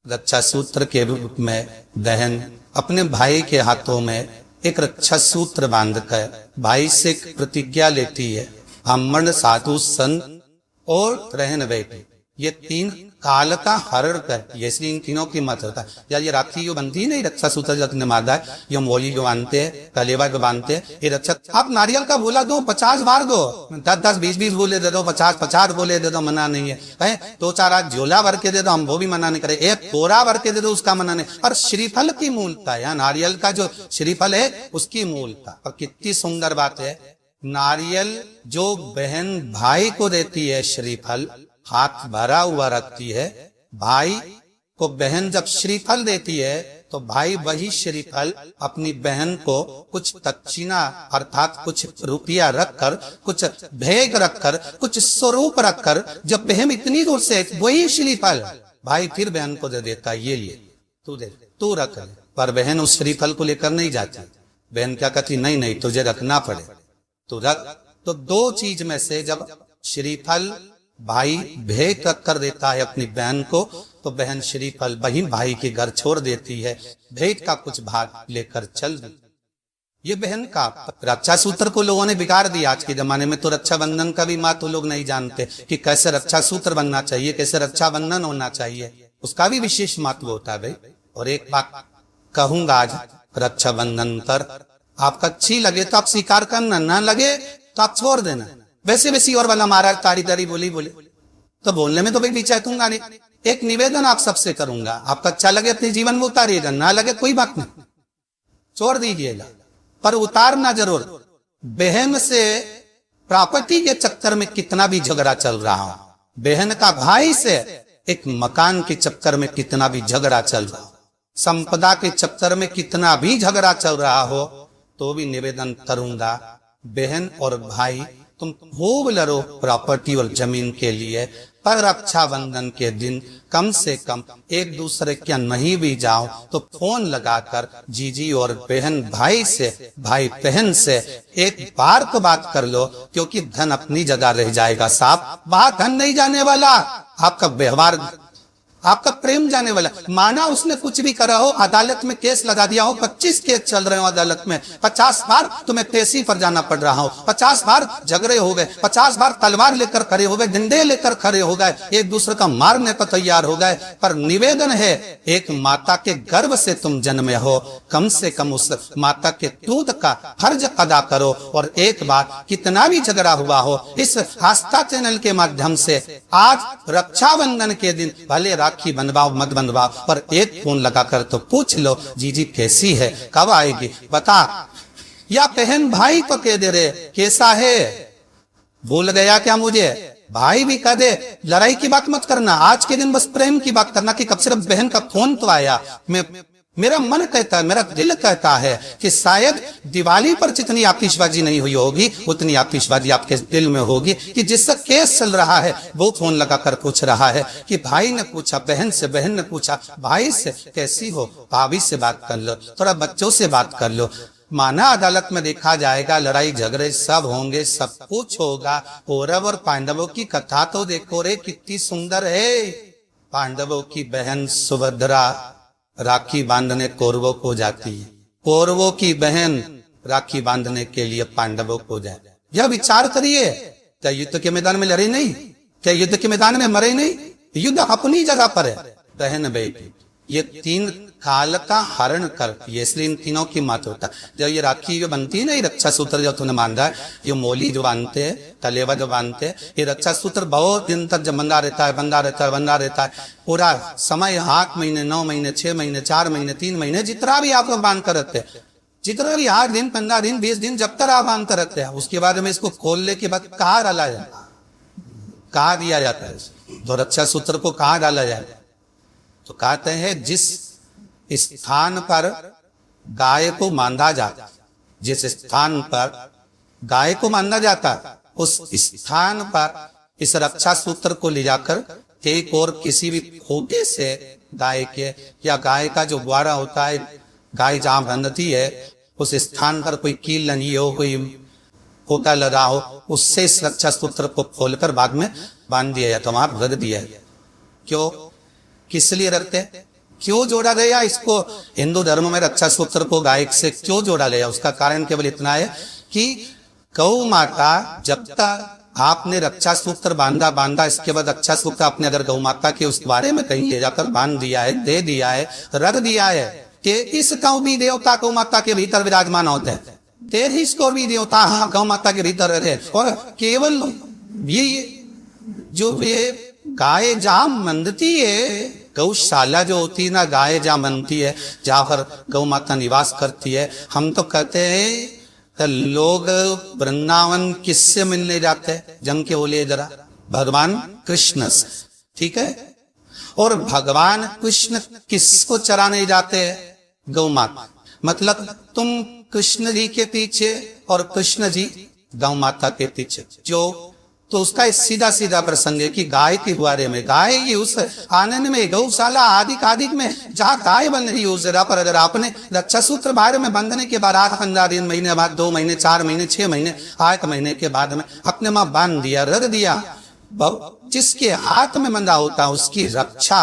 रक्षा सूत्र के रूप में बहन अपने भाई के हाथों में एक रक्षा सूत्र बांधकर भाई से एक प्रतिज्ञा लेती है, ब्राह्मण साधु संत और रहन बैठे, ये तीन काल का हरण कर, इसलिए इन तीनों की मत होता है। या ये राखी जो बनती नहीं, रक्षा सूत्र जो तुमने बांधा है, ये मोली जो बांधते हैं, कलेवा जो बांधते हैं, ये रक्षा। आप नारियल का बोला दो 50 बार दो, 10-10 20-20 बोले दे दो, 50-50 बोले दे दो, मना नहीं है। कहें 2-4 आज झोला भर के दे दो, हम वो भी मना नहीं करे, एक कोरा भर के दे दो, उसका मना नहीं। और श्रीफल की मूलता है, नारियल का जो श्रीफल है उसकी मूलता। और कितनी सुंदर बात है, नारियल जो बहन भाई को देती है श्रीफल, हाथ भरा हुआ रखती है, भाई को बहन जब श्रीफल देती है तो भाई वही श्रीफल अपनी बहन को कुछ दक्षिणा अर्थात कुछ रुपया रखकर, कुछ भेंट रखकर, कुछ स्वरूप रखकर, जब बहन इतनी दूर से वही श्रीफल भाई फिर बहन को दे देता है, ये लिए तू दे, तू रख ले। पर बहन उस श्रीफल को लेकर नहीं जाती, बहन क्या कहती, नहीं नहीं तुझे रखना पड़े, तू रख। तो दो चीज में से जब श्रीफल भाई भेंट कर देता है अपनी बहन को, तो बहन श्रीफल वही भाई के घर छोड़ देती है, भेंट का कुछ भाग लेकर चल दी। ये बहन का रक्षा सूत्र को लोगों ने बिगाड़ दिया आज के जमाने में। तो रक्षाबंधन का भी महत्व लोग नहीं जानते कि कैसे रक्षा सूत्र बनना चाहिए, कैसे रक्षाबंधन होना चाहिए, उसका भी विशेष महत्व होता है भाई। और एक बात कहूंगा आज रक्षाबंधन पर, आपको अच्छी लगे तो आप स्वीकार करना, ना लगे तो आप छोड़ देना। वैसे वैसी और वाला महाराज तारी तारी बोली बोले तो बोलने में तो भाई बीचातूंगा नहीं। एक निवेदन आप सबसे करूंगा, आपको अच्छा लगे अपने जीवन में उतारिएगा, ना लगे कोई बात नहीं, छोड़ दीजिएगा, पर उतारना जरूर। बहन से प्रॉपर्टी के चक्कर में कितना भी झगड़ा चल रहा हो, बहन का भाई से एक मकान के चक्कर में कितना भी झगड़ा चल रहा हो, संपदा के चक्कर में कितना भी झगड़ा चल रहा हो, तो भी निवेदन करूंगा, बहन और भाई तुम खूब लड़ो प्रॉपर्टी और जमीन के लिए, पर रक्षाबंधन के दिन कम से कम एक दूसरे के नहीं भी जाओ तो फोन लगाकर जीजी और बहन भाई से, भाई बहन से एक बार तो बात कर लो, क्योंकि धन अपनी जगह रह जाएगा साहब, वहां धन नहीं जाने वाला, आपका व्यवहार, आपका प्रेम जाने वाला। माना उसने कुछ भी करा हो, अदालत में केस लगा दिया हो, 25 केस चल रहे हो अदालत में, 50 बार तुम्हें पेशी पर जाना पड़ रहा हो, 50 बार झगड़े हो गए, 50 बार तलवार लेकर खड़े हो गए, डंडे लेकर खड़े हो गए, एक दूसरे का मारने पर तैयार हो गए, पर निवेदन है, एक माता के गर्भ से तुम जन्मे हो, कम से कम उस माता के दूध का फर्ज अदा करो। और एक बार कितना भी झगड़ा हुआ हो, इस आस्था चैनल के माध्यम से आज रक्षाबंधन के दिन भले राखी बनवाओ मत बनवाओ, पर एक फोन लगाकर तो पूछ लो, जीजी कैसी है, कब आएगी बता, या बहन भाई तो कह दे रहे कैसा है, भूल गया क्या मुझे, भाई भी कह दे, लड़ाई की बात मत करना, आज के दिन बस प्रेम की बात करना कि कब सिर्फ बहन का फोन तो आया। मेरा मन कहता है, मेरा दिल कहता है कि शायद दिवाली पर जितनी आतिशबाजी नहीं हुई होगी, उतनी आतिशबाजी आपके दिल में होगी कि जिसका केस चल रहा है वो फोन लगाकर पूछ रहा है कि भाई ने पूछा बहन से, बहन ने पूछा भाई से, कैसी हो, भाभी से बात कर लो, थोड़ा बच्चों से बात कर लो। माना अदालत में देखा जाएगा, लड़ाई झगड़े सब होंगे, सब कुछ होगा। कौरव और पांडवों की कथा तो देखो रे, कितनी सुंदर है। पांडवों की बहन सुभद्रा राखी बांधने कौरवों को जाती है, कौरवों की बहन राखी बांधने के लिए पांडवों को जाए। यह विचार करिए, क्या युद्ध के मैदान में लड़े नहीं, क्या युद्ध के मैदान में मरे नहीं, युद्ध अपनी जगह पर है। बहन बेटी ये तीन काल का हरण करती है, इसलिए इन तीनों की महत्वता। जब ये राखी जो बनती है ना, ये रक्षा सूत्र जो तूने बांधा है, ये मोली जो बांधते हैं, तलेवा जो बांधते हैं, ये रक्षा सूत्र बहुत दिन तक जब बंधा रहता है, बंधा रहता है, बंधा रहता है, पूरा समय 8 महीने, 9 महीने, 6 महीने, 4 महीने, 3 महीने, जितना भी आप बांध कर रखते हैं, जितना भी 8 दिन, 15 दिन, 20 दिन, जब तक आप बांध कर रखते हैं, उसके बाद में इसको खोलने के बाद कहाँ डाला जाए, कहाँ दिया जाता है, तो रक्षा सूत्र को कहाँ डाला जाए, तो कहते हैं जिस स्थान पर गाय को बांधा जाता, जिस स्थान पर गाय को बांधा जाता, उस स्थान पर इस रक्षा सूत्र को ले जाकर एक और किसी भी खोटे से गाय के, या गाय का जो ग्वारा होता है, गाय जहां बंधती है उस स्थान पर कोई कील लगी हो, कोई खोटा लगा हो, उससे इस रक्षा सूत्र को खोलकर बाद में बांध दिया जाता, वहां रख दिया। क्यों, किस लिए रखते? क्यों जोड़ा गया इसको हिंदू धर्म में रक्षा सूत्र को गाय से क्यों जोड़ा गया, उसका कारण केवल इतना है कि गौ माता जब तक आपने रक्षा सूत्र बांधा इसके बाद रक्षा सूत्र आपने अगर गौ माता के उस बारे में कहीं ले जाकर बांध दिया है, दे दिया है, रख दिया है कि इस गौ भी देवता गौ माता के भीतर विराजमान होते हैं, तेरे इसको भी देवता गौ माता के भीतर रहते, और केवल ये जो ये गाय जहां मनती है, गौशाला जो होती है ना, गाय जहां मनती है, जहां पर गौ माता निवास करती है, हम तो कहते हैं तो लोग वृंदावन किससे मिलने जाते हैं, जम के बोलिए जरा, भगवान कृष्ण से, ठीक है। और भगवान कृष्ण किसको चराने जाते हैं, गौ माता, मतलब तुम कृष्ण जी के पीछे और कृष्ण जी गौ माता के पीछे, जो तो उसका सीधा सीधा प्रसंग है कि गाय के बारे में, गाय की उस आनंद में, गौशाला आदि में जहाँ गाय बन रही है उस जगह पर अगर आपने रक्षा सूत्र बाहर में बंधने के बाद 8-15 दिन, महीने बाद, 2 महीने, 4 महीने, 6 महीने, 8 महीने के बाद में अपने माँ बांध दिया, रख दिया, जिसके हाथ में बंधा होता उसकी रक्षा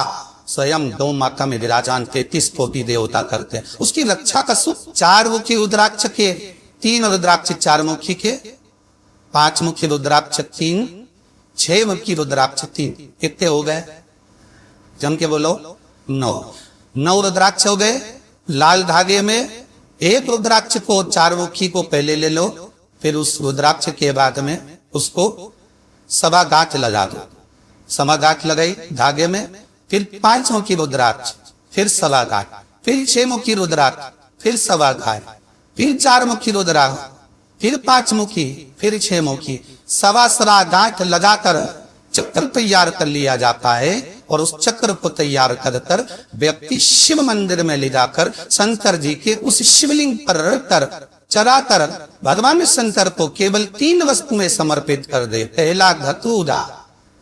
स्वयं गौ माता में विराजमान 33 कोटि देवता करते हैं। उसकी रक्षा का सुख 4 मुखी रुद्राक्ष के, 3 रुद्राक्ष 4 मुखी के, 5 मुखी रुद्राक्ष 3, 6 मुखी रुद्राक्ष 3, कितने हो गए, जम के बोलो 9 रुद्राक्ष हो गए। लाल धागे में एक रुद्राक्ष को 4 मुखी को पहले ले लो, फिर उस रुद्राक्ष के बाद में उसको सवा गांठ लगा दो, सवा गांठ लगाई धागे में, फिर 5 मुखी रुद्राक्ष, फिर सवा गांठ, फिर 6 मुखी रुद्राक्ष, फिर सवा गांठ, फिर 4 मुखी रुद्राक्ष, फिर 5 मुखी, फिर 6 मुखी, सवा गांठ लगाकर चक्र तैयार कर लिया जाता है। और उस चक्र को तैयार कर व्यक्ति शिव मंदिर में ले जाकर शंकर जी के उस शिवलिंग पर रखकर चराकर भगवान शंकर को केवल 3 वस्तु में समर्पित कर दे। पहला धतूरा,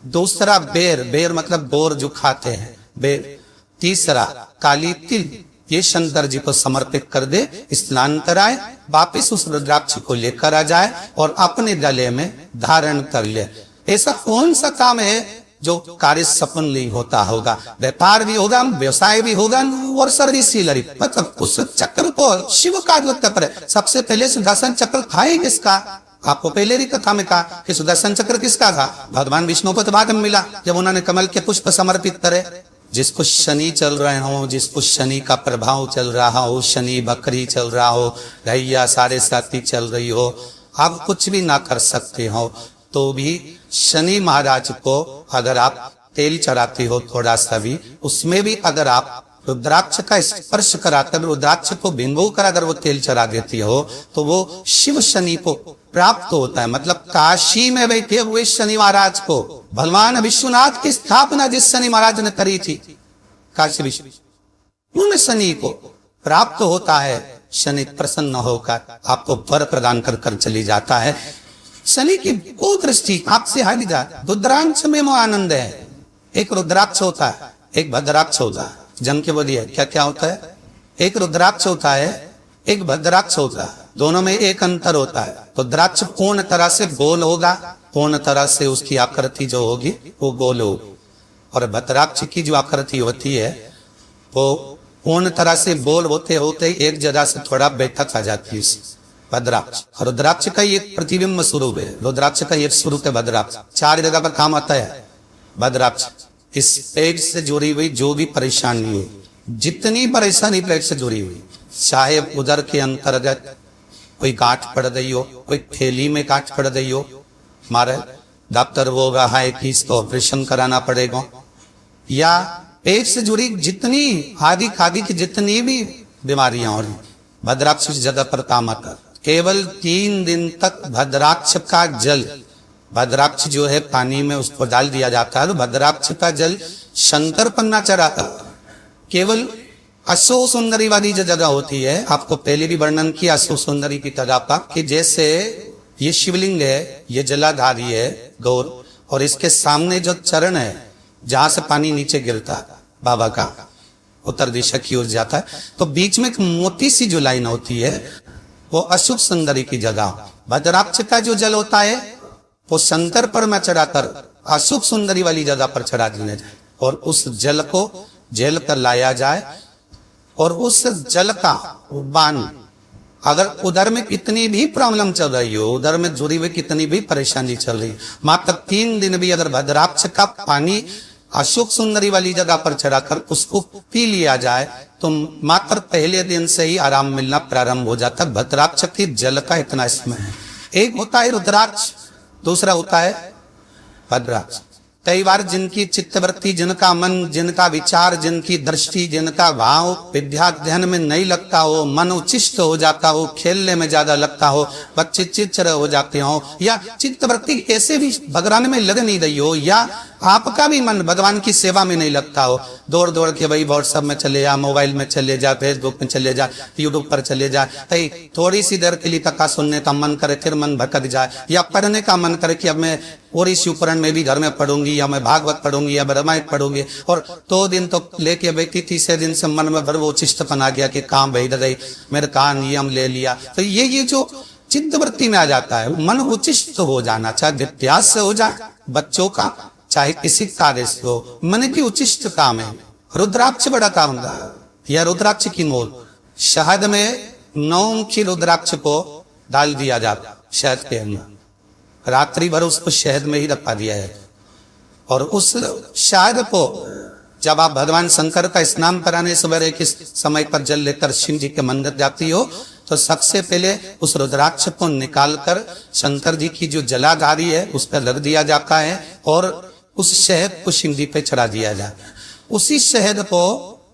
दूसरा बेर, बेर मतलब बोर जो खाते हैं बेर, तीसरा काली तिल, ये शंकर जी को समर्पित कर दे, स्नान कराए, वापिस उस रुद्राक्ष को लेकर आ जाए और अपने गले में धारण कर ले। ऐसा कौन सा काम है जो कार्य सफल नहीं होता होगा, व्यापार भी होगा, व्यवसाय भी होगा और सर्विसिलरी, मतलब उस चक्र को शिव का पर सबसे पहले सुदर्शन चक्र खाए किसका, आपको पहले ही कथा में कहा कि सुदर्शन चक्र किसका था, भगवान विष्णु को तो बाद में मिला जब उन्होंने कमल के पुष्प समर्पित करे। जिसको शनि चल रहे हो, जिसको शनि का प्रभाव चल रहा हो, शनि बकरी चल रहा हो, ढैया 7.5 चल रही हो, आप कुछ भी ना कर सकते हो, तो भी शनि महाराज को अगर आप तेल चढ़ाते हो थोड़ा सा भी, उसमें भी अगर आप रुद्राक्ष का स्पर्श कराकर रुद्राक्ष को बिंबो कर अगर वो तेल चढ़ा देती हो तो वो शिव शनि को प्राप्त होता है। मतलब काशी में बैठे हुए शनि महाराज को भगवान विश्वनाथ की स्थापना जिस शनि महाराज ने करी थी काशी विश्व, उन शनि को प्राप्त होता है। शनि प्रसन्न होकर आपको वर प्रदान कर कर चली जाता है। शनि की वो दृष्टि आपसे हट जाए। रुद्राक्ष में वो आनंद है। एक रुद्राक्ष होता है, एक भद्राक्ष होता है। जम के बोलिए क्या क्या होता है? एक रुद्राक्ष होता है, एक भद्राक्ष होता है। दोनों में एक अंतर होता है। रुद्राक्ष पूर्ण तरह से गोल होगा, पूर्ण तरह से उसकी आकृति जो होगी वो गोल होगी, और भद्राक्ष की जो आकृति होती है वो पूर्ण तरह से गोल होते होते एक जगह से थोड़ा बैठक आ जाती है भद्राक्ष। रुद्राक्ष का एक प्रतिबिंब स्वरूप है। रुद्राक्ष का एक स्वरूप है भद्राक्ष। 4 जगह पर काम आता है भद्राक्ष। इस पेट से जुड़ी हुई जो भी परेशानी हो, जितनी परेशानी पेट से जुड़ी हुई, चाहे उदर के अंतर्गत कोई गांठ पड़ रही हो, कोई थैली में गांठ पड़ रही हो, हमारे डॉक्टर वो रहा है कि इसको ऑपरेशन कराना पड़ेगा, या पेट से जुड़ी जितनी आदि खादी की जितनी भी बीमारियां हो रही, भद्राक्ष की जगह पर काम आता। केवल 3 दिन तक भद्राक्ष का जल, भद्राक्ष जो है पानी में उसको डाल दिया जाता है, तो भद्राक्ष का जल शंकर पन्ना चढ़ाता। केवल अशो सुंदरी वाली जो जगह होती है, आपको पहले भी वर्णन किया अशो सुंदरी की जगह का, कि जैसे ये शिवलिंग है, ये जलाधारी है गौर, और इसके सामने जो चरण है जहां से पानी नीचे गिरता है बाबा का, उत्तर दिशा की ओर जाता है, तो बीच में एक मोटी सी जो लाइन होती है वो अशुभ सुंदरी की जगह। भद्राक्ष का जो जल होता है वो शंकर पर में चढ़ाकर अशुभ सुंदरी वाली जगह पर चढ़ा देने जाए, और उस जल को झेल कर लाया जाए और उस जल का बाण, अगर उधर में कितनी भी प्रॉब्लम चल रही हो, उधर में जुड़ी हुई कितनी भी परेशानी चल रही, मात्र 3 दिन भी अगर भद्राक्ष का पानी अशोक सुंदरी वाली जगह पर चढ़ाकर उसको पी लिया जाए तो मात्र पहले दिन से ही आराम मिलना प्रारंभ हो जाता है। भद्राक्ष की जल का इतना इसमें है। एक होता है रुद्राक्ष, दूसरा होता है भद्राक्ष। कई बार जिनकी चित्तवृत्ति, जिनका मन, जिनका विचार, जिनकी दृष्टि, जिनका भाव विद्याध्ययन में नहीं लगता हो, मन उच्चिष्ट हो जाता हो, खेलने में ज्यादा लगता हो, बच्चे चिड़चिड़े हो जाते हो, या चित्तवृत्ति ऐसे भी भगवान में लग नहीं रही हो, या आपका भी मन भगवान की सेवा में नहीं लगता हो, दौड़ दौड़ के भाई व्हाट्सएप में चले जा, मोबाइल में चले जा, फेसबुक में चले जा, यूट्यूब पर चले जा, कहीं थोड़ी सी देर के लिए कथा सुनने का मन करे फिर मन भटक जाए, या पढ़ने का मन करे कि अब मैं और इस शिवपुराण में भी घर में पढ़ूंगी, या मैं भागवत पढ़ूंगी, या रामायण पढ़ूंगी, और 2 दिन तो लेके बैठी, तीसरे दिन से मन में वो चिष्टपन आ गया कि काम भाई रही, मेरे कान नियम ले लिया। तो ये जो चित्तवृत्ति में आ जाता है, मन उचिष्ट हो जाना, चाहे विद्यास से हो जाए, बच्चों का, चाहे किसी कार्य से हो, मन की उचिष्ट काम है। रुद्राक्ष बड़ा काम है, या रुद्राक्ष की मोल, शहद में 9 की रुद्राक्ष को डाल दिया जाता शहद के अंदर, रात्रि भर उसको शहद में ही रखा दिया है, और उस शहद को जब आप भगवान शंकर का स्नान कराने सवेरे के समय पर जल लेकर शिव जी के मंदिर जाती हो तो सबसे पहले उस रुद्राक्ष को निकालकर शंकर जी की जो जलाधारी है उस पर रख दिया जाता है, और उस शहद को शिव जी पे चढ़ा दिया जाता है। उसी शहद को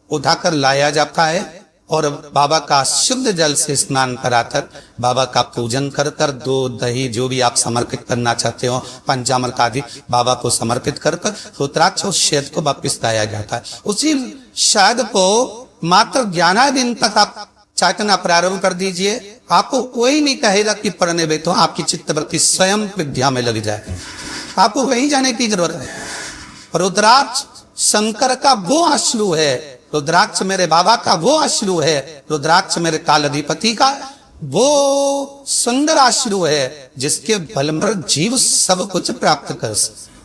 उठाकर लाया जाता है और बाबा का शुद्ध जल से स्नान कराकर बाबा का पूजन कर कर, दूध दही जो भी आप समर्पित करना चाहते हो, पंचामृत आदि बाबा को समर्पित कर कर रुद्राक्ष और शहद को वापिस लाया जाता है। उसी शहद को मात्र 11 दिन तक आप चाटना प्रारंभ कर दीजिए, आपको कोई नहीं कहेगा कि पढ़ने बैठो, आपकी चित्तवृत्ति स्वयं विद्या में लग जाए, आपको कहीं जाने की जरूरत है। रुद्राक्ष शंकर का वो अश्रु है, रुद्राक्ष मेरे बाबा का वो अश्रु है, रुद्राक्ष मेरे कालाधिपति का वो सुंदर अश्रु है जिसके बल पर जीव सब कुछ प्राप्त कर सकता।